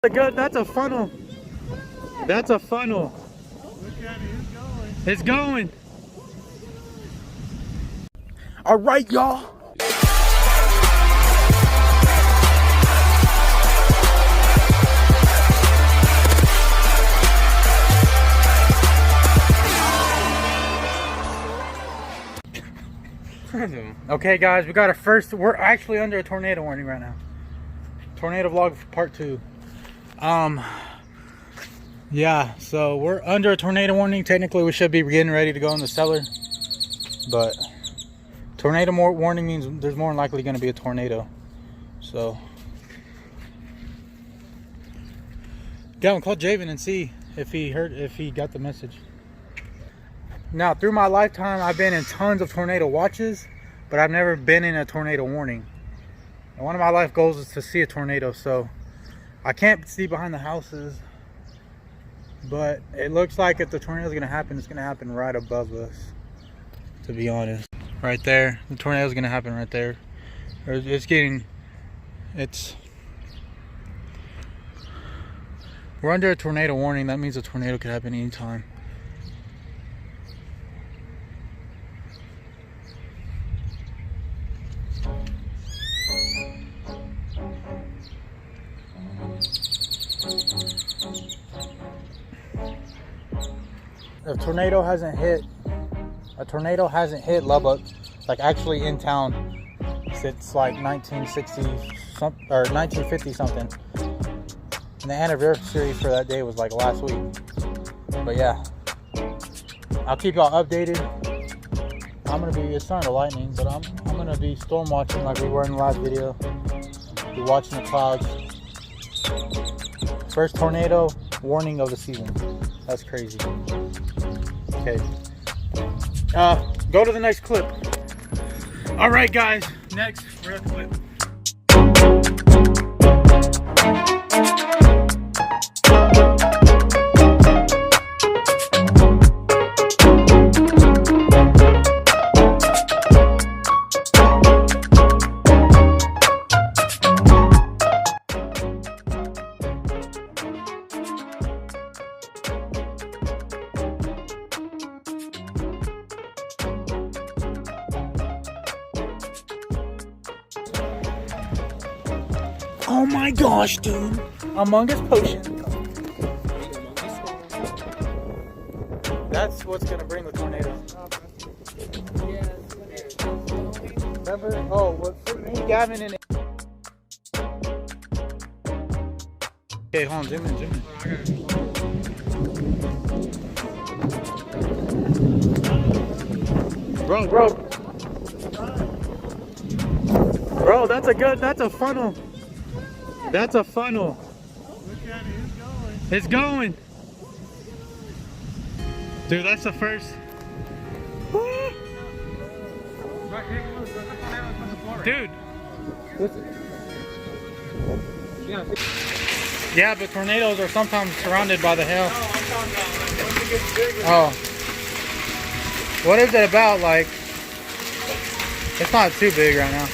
That's a funnel. That's a funnel. Look at it, it's going. It's going. All right, y'all. Okay, guys, we got our first. We're actually under a tornado warning right now. Tornado vlog part 2. Yeah, so we're under a tornado warning. Technically, we should be getting ready to go in the cellar, but tornado warning means there's more than likely going to be a tornado. So, Gavin, call Javen and see if he got the message. Now, through my lifetime, I've been in tons of tornado watches, but I've never been in a tornado warning. And one of my life goals is to see a tornado, so I can't see behind the houses, but it looks like if the tornado is going to happen, it's going to happen right above us, to be honest. Right there, the tornado is going to happen right there. We're under a tornado warning. That means a tornado could happen anytime. A tornado hasn't hit Lubbock, like actually in town, since like 1960 something or 1950 something. And the anniversary for that day was like last week. But yeah, I'll keep y'all updated. It's starting to lightning, but I'm gonna be storm watching like we were in the last video. Be watching the clouds. First tornado warning of the season. That's crazy. Okay. Go to the next clip. All right, guys. Next real clip. Oh my gosh, dude. Among Us potion. That's what's gonna bring the tornado. Remember? Oh, what's me, Gavin, and okay, hold on, zoom in. Bro, that's a funnel. That's a funnel. Look at it, it's It's going. going. Dude, that's the first. Dude. Yeah, but tornadoes are sometimes surrounded by the hail. Oh. What is it about? Like, it's not too big right now.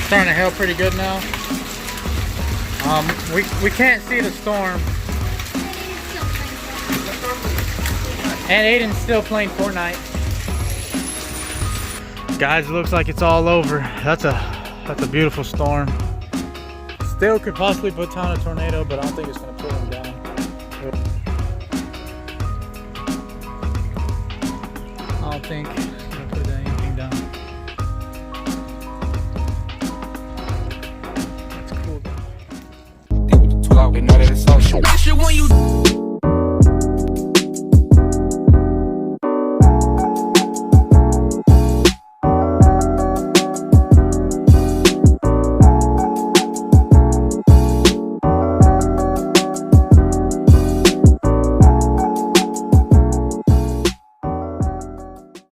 Starting to hail pretty good now. We can't see the storm. And Aiden's still playing Fortnite. Guys, it looks like it's all over. That's a beautiful storm. Still could possibly put down a tornado, but I don't think it's gonna put him down. I don't think